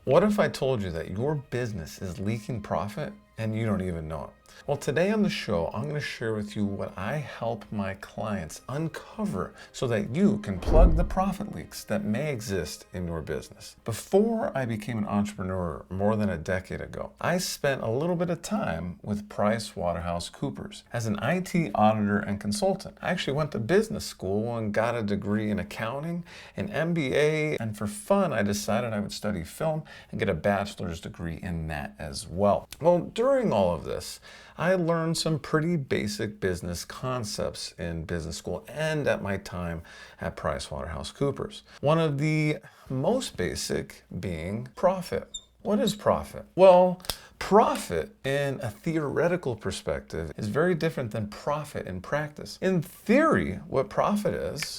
What if I told you that your business is leaking profit and you don't even know it? Well, today on the show, I'm going to share with you what I help my clients uncover so that you can plug the profit leaks that may exist in your business. Before I became an entrepreneur more than a decade ago, I spent a little bit of time with PricewaterhouseCoopers as an IT auditor and consultant. I actually went to business school and got a degree in accounting, an MBA, and for fun, I decided I would study film and get a bachelor's degree in that as well. Well, during all of this, I learned some pretty basic business concepts in business school and at my time at PricewaterhouseCoopers. One of the most basic being profit. What is profit? Well, profit in a theoretical perspective is very different than profit in practice. In theory, what profit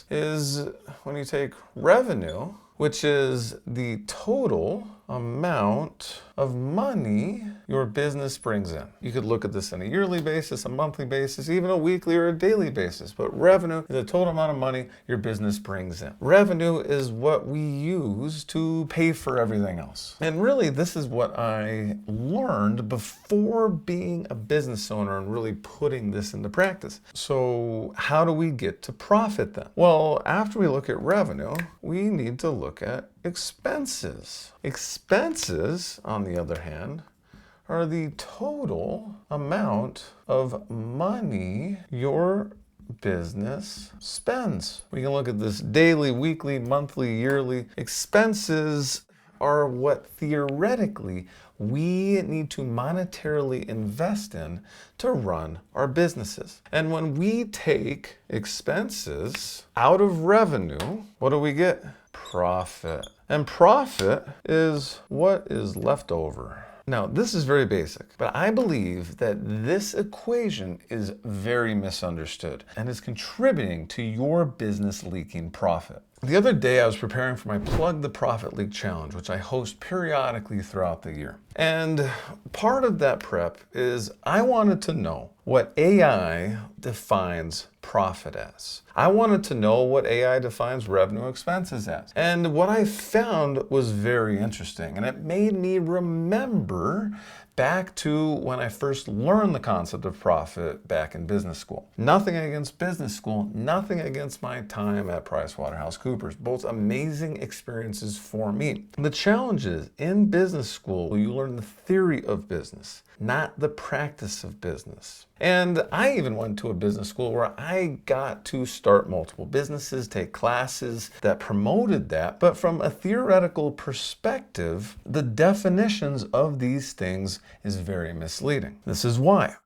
is when you take revenue, which is the total amount of money your business brings in. You could look at this on a yearly basis, a monthly basis, even a weekly or a daily basis, but revenue is the total amount of money your business brings in. Revenue is what we use to pay for everything else. And really, this is what I learned before being a business owner and really putting this into practice. So how do we get to profit then? Well, after we look at revenue, we need to look at expenses. Expenses, on the other hand, are the total amount of money your business spends. We can look at this daily, weekly, monthly, yearly. Expenses are what theoretically we need to monetarily invest in to run our businesses. And when we take expenses out of revenue, what do we get? Profit. And profit is what is left over. Now, this is very basic, but I believe that this equation is very misunderstood and is contributing to your business leaking profit. The other day, I was preparing for my Plug the Profit Leak Challenge, which I host periodically throughout the year. And part of that prep is I wanted to know what AI defines profit as. I wanted to know what AI defines revenue expenses as. And what I found was very interesting, and it made me remember back to when I first learned the concept of profit back in business school. Nothing against business school, nothing against my time at PricewaterhouseCoopers. Both amazing experiences for me. The challenge is, in business school, you learn the theory of business, not the practice of business. And I even went to a business school where I got to start multiple businesses, take classes that promoted that. But from a theoretical perspective, the definitions of these things is very misleading. This is why.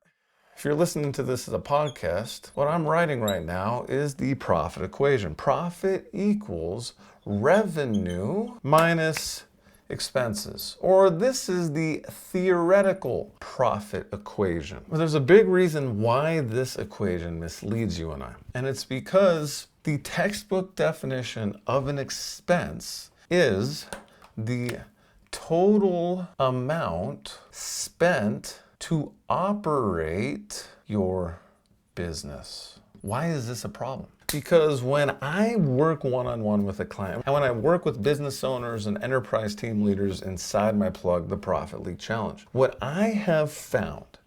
If you're listening to this as a podcast, what I'm writing right now is the profit equation. Profit equals revenue minus expenses, or this is the theoretical profit equation. Well, there's a big reason why this equation misleads you and I, and it's because the textbook definition of an expense is the total amount spent to operate your business. Why is this a problem? Because when I work one-on-one with a client, and when I work with business owners and enterprise team leaders inside my Plug the Profit Leak Challenge, what I have found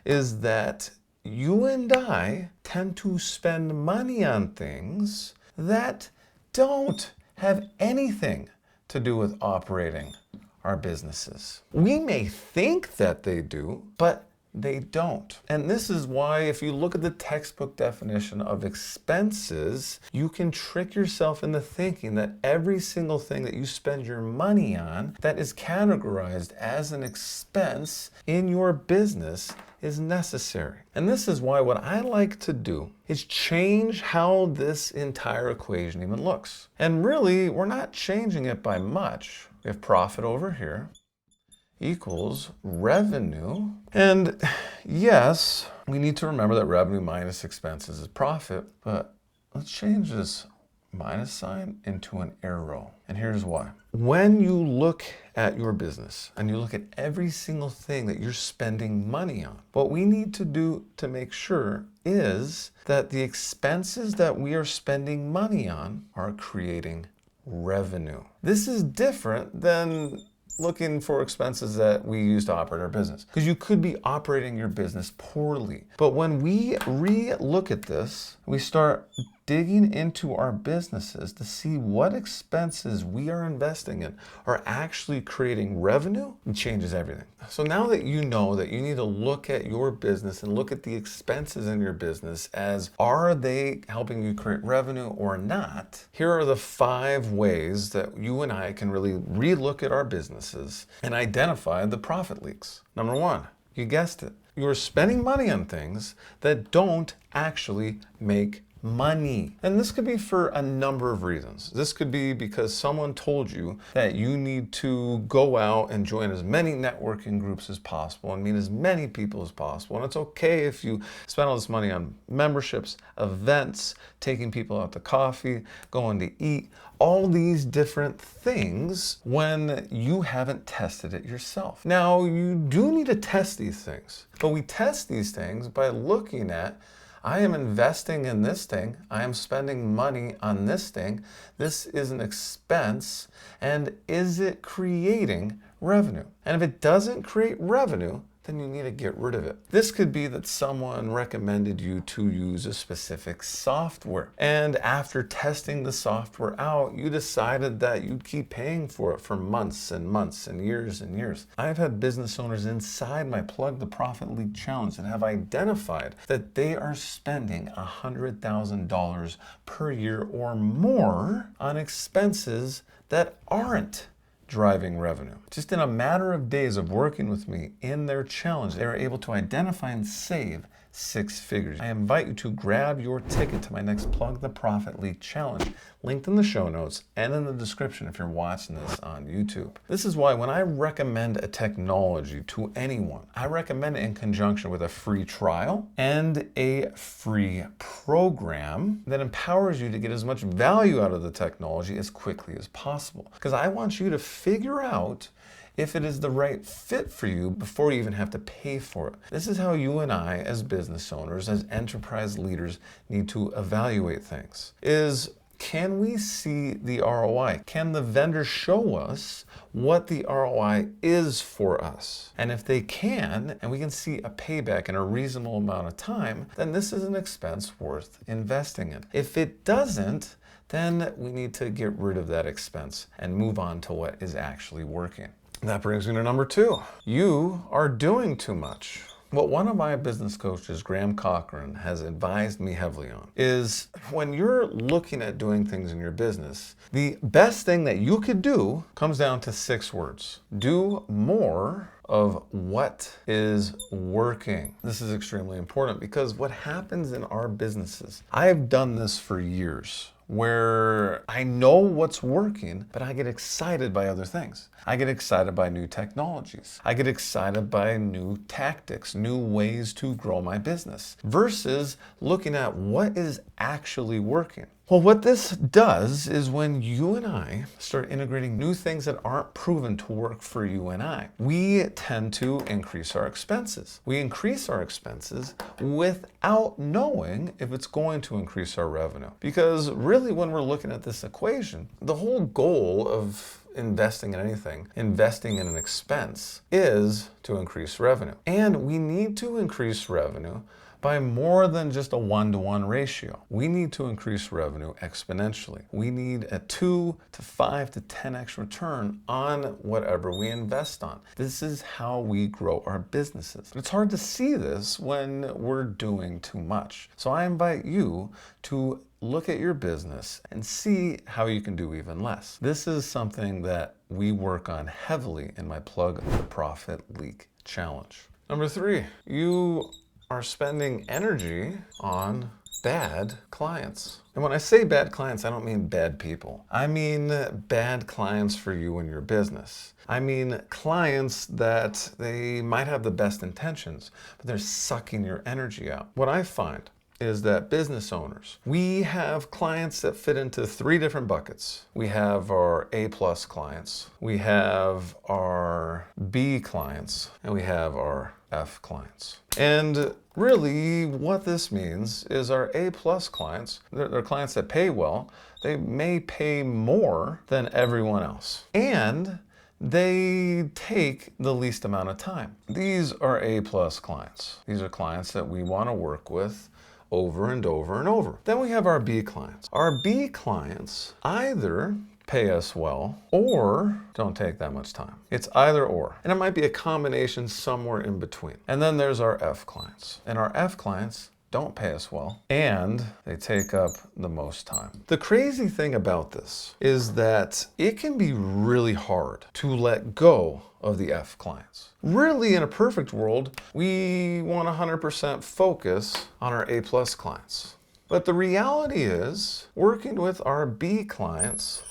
is that you and I tend to spend money on things that don't have anything to do with operating our businesses. We may think that they do, but they don't. And this is why, if you look at the textbook definition of expenses, you can trick yourself into thinking that every single thing that you spend your money on that is categorized as an expense in your business is necessary. And this is why what I like to do is change how this entire equation even looks. And really, we're not changing it by much. We have profit over here equals revenue. And yes, we need to remember that revenue minus expenses is profit, but let's change this minus sign into an arrow. And here's why. When you look at your business and you look at every single thing that you're spending money on, what we need to do to make sure is that the expenses that we are spending money on are creating revenue. This is different than looking for expenses that we use to operate our business. Because you could be operating your business poorly. But when we re-look at this, we start digging into our businesses to see what expenses we are investing in are actually creating revenue, it changes everything. So now that you know that you need to look at your business and look at the expenses in your business as, are they helping you create revenue or not? Here are the 5 ways that you and I can really re-look at our businesses and identify the profit leaks. Number 1, you guessed it. You're spending money on things that don't actually make money. And this could be for a number of reasons. This could be because someone told you that you need to go out and join as many networking groups as possible and meet as many people as possible. And it's okay if you spend all this money on memberships, events, taking people out to coffee, going to eat, all these different things when you haven't tested it yourself. Now, you do need to test these things, but we test these things by looking at, I am investing in this thing, I am spending money on this thing, this is an expense, and is it creating revenue? And if it doesn't create revenue, then you need to get rid of it. This could be that someone recommended you to use a specific software. And after testing the software out, you decided that you'd keep paying for it for months and months and years and years. I've had business owners inside my Plug the Profit League Challenge that have identified that they are spending $100,000 per year or more on expenses that aren't driving revenue. Just in a matter of days of working with me in their challenge, they were able to identify and save 6 figures. I invite you to grab your ticket to my next Plug the Profit League Challenge, linked in the show notes and in the description if you're watching this on YouTube. This is why when I recommend a technology to anyone, I recommend it in conjunction with a free trial and a free program that empowers you to get as much value out of the technology as quickly as possible. Because I want you to figure out if it is the right fit for you before you even have to pay for it. This is how you and I, as business owners, as enterprise leaders, need to evaluate things. Can we see the ROI? Can the vendor show us what the ROI is for us? And if they can, and we can see a payback in a reasonable amount of time, then this is an expense worth investing in. If it doesn't, then we need to get rid of that expense and move on to what is actually working. That brings me to number 2. You are doing too much. What one of my business coaches, Graham Cochran, has advised me heavily on is when you're looking at doing things in your business, the best thing that you could do comes down to 6 words. Do more of what is working. This is extremely important because what happens in our businesses, I have done this for years, where I know what's working, but I get excited by other things. I get excited by new technologies. I get excited by new tactics, new ways to grow my business, versus looking at what is actually working. Well, what this does is when you and I start integrating new things that aren't proven to work for you and I, we tend to increase our expenses. We increase our expenses without knowing if it's going to increase our revenue. Because really, when we're looking at this equation, the whole goal of investing in anything, investing in an expense, is to increase revenue. And we need to increase revenue by more than just a 1-to-1 ratio. We need to increase revenue exponentially. We need a 2 to 5 to 10x return on whatever we invest on. This is how we grow our businesses. It's hard to see this when we're doing too much. So I invite you to look at your business and see how you can do even less. This is something that we work on heavily in my Plug the Profit League Challenge. Number 3, you are spending energy on bad clients. And when I say bad clients, I don't mean bad people. I mean bad clients for you and your business. I mean clients that they might have the best intentions, but they're sucking your energy out. What I find is that business owners, we have clients that fit into 3 different buckets. We have our A+ clients, we have our B clients, and we have our F clients. And really what this means is our A+ clients, they're clients that pay well, they may pay more than everyone else. And they take the least amount of time. These are A-plus clients. These are clients that we want to work with over and over and over. Then we have our B clients. Our B clients either pay us well or don't take that much time. It's either or. And it might be a combination somewhere in between. And then there's our F clients. And our F clients don't pay us well, and they take up the most time. The crazy thing about this is that it can be really hard to let go of the F clients. Really, in a perfect world, we want 100% focus on our A-plus clients. But the reality is, working with our B clients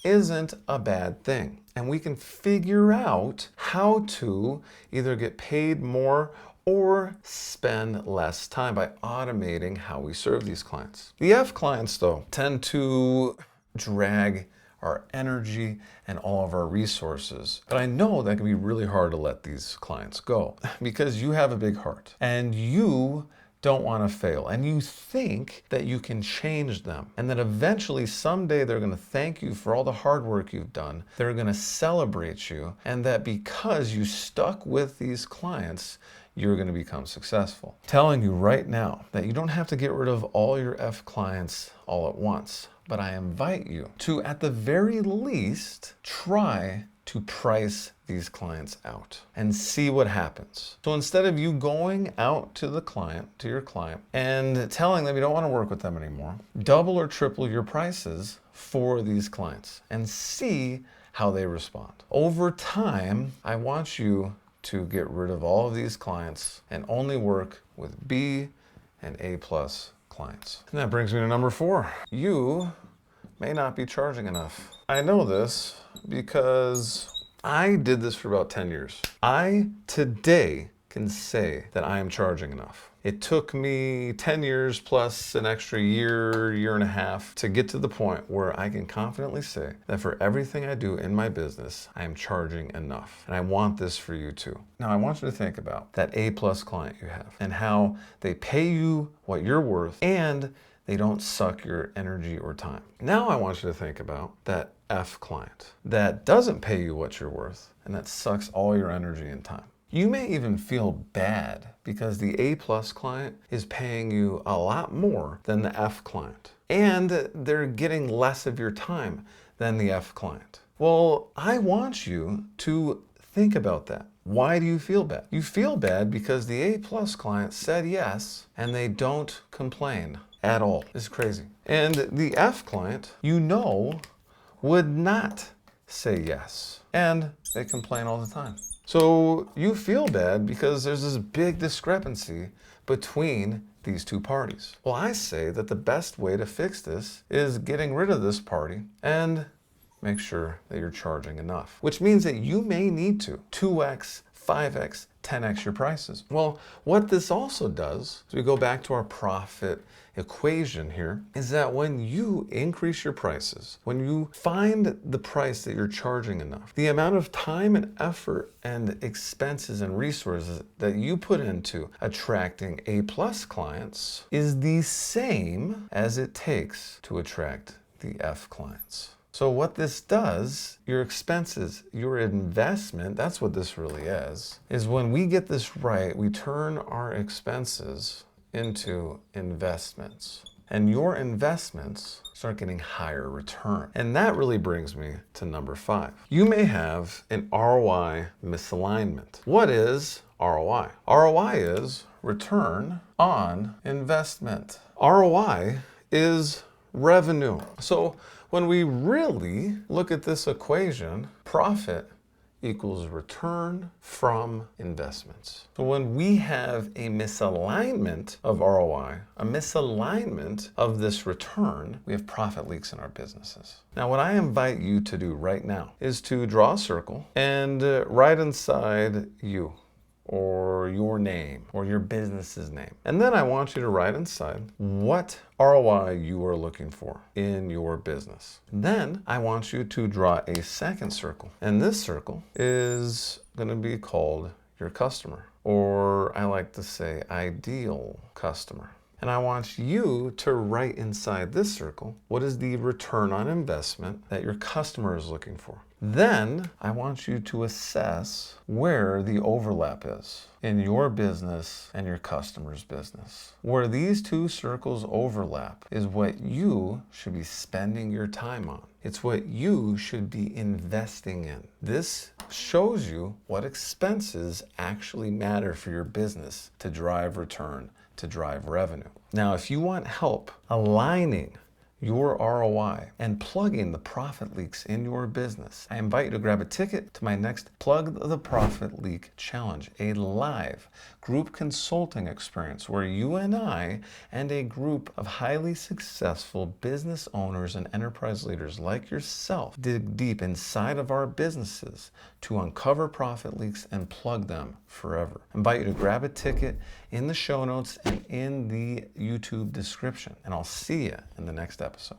isn't a bad thing. And we can figure out how to either get paid more or spend less time by automating how we serve these clients. The F clients, though, tend to drag our energy and all of our resources. But I know that can be really hard to let these clients go because you have a big heart and you don't want to fail, and you think that you can change them, and that eventually someday they're going to thank you for all the hard work you've done. They're going to celebrate you, and that because you stuck with these clients, you're going to become successful. I'm telling you right now that you don't have to get rid of all your F clients all at once, but I invite you to, at the very least, try to price these clients out and see what happens. So instead of you going out to the client, to your client, and telling them you don't want to work with them anymore, double or triple your prices for these clients and see how they respond. Over time, I want you to get rid of all of these clients and only work with B and A-plus clients. And that brings me to number 4. You may not be charging enough. I know this because I did this for about 10 years. I today can say that I am charging enough. It took me 10 years plus an extra year and a half to get to the point where I can confidently say that for everything I do in my business, I am charging enough. And I want this for you too. Now I want you to think about that A-plus client you have and how they pay you what you're worth and they don't suck your energy or time. Now I want you to think about that F client that doesn't pay you what you're worth and that sucks all your energy and time. You may even feel bad because the A-plus client is paying you a lot more than the F client, and they're getting less of your time than the F client. Well, I want you to think about that. Why do you feel bad? You feel bad because the A-plus client said yes, and they don't complain at all. It's crazy. And the F client, you know, would not say yes, and they complain all the time. So you feel bad because there's this big discrepancy between these two parties. Well, I say that the best way to fix this is getting rid of this party and make sure that you're charging enough, which means that you may need to 2x, 5x, 10x your prices. Well, what this also does, as we go back to our profit equation here, is that when you increase your prices, when you find the price that you're charging enough, the amount of time and effort and expenses and resources that you put into attracting A-plus clients is the same as it takes to attract the F clients. So what this does, your expenses, your investment, that's what this really is when we get this right, we turn our expenses into investments. And your investments start getting higher return. And that really brings me to number 5. You may have an ROI misalignment. What is ROI? ROI is return on investment. ROI is revenue. So when we really look at this equation, profit equals return from investments. So when we have a misalignment of ROI, a misalignment of this return, we have profit leaks in our businesses. Now, what I invite you to do right now is to draw a circle and write inside you, or your name, or your business's name. And then I want you to write inside what ROI you are looking for in your business. Then I want you to draw a second circle. And this circle is going to be called your customer, or I like to say ideal customer. And I want you to write inside this circle, what is the return on investment that your customer is looking for? Then I want you to assess where the overlap is in your business and your customer's business. Where these two circles overlap is what you should be spending your time on. It's what you should be investing in. This shows you what expenses actually matter for your business to drive return, to drive revenue. Now, if you want help aligning your ROI and plugging the profit leaks in your business, I invite you to grab a ticket to my next Plug the Profit Leak Challenge, a live group consulting experience where you and I and a group of highly successful business owners and enterprise leaders like yourself dig deep inside of our businesses to uncover profit leaks and plug them forever. I invite you to grab a ticket in the show notes and in the YouTube description, and I'll see you in the next episode.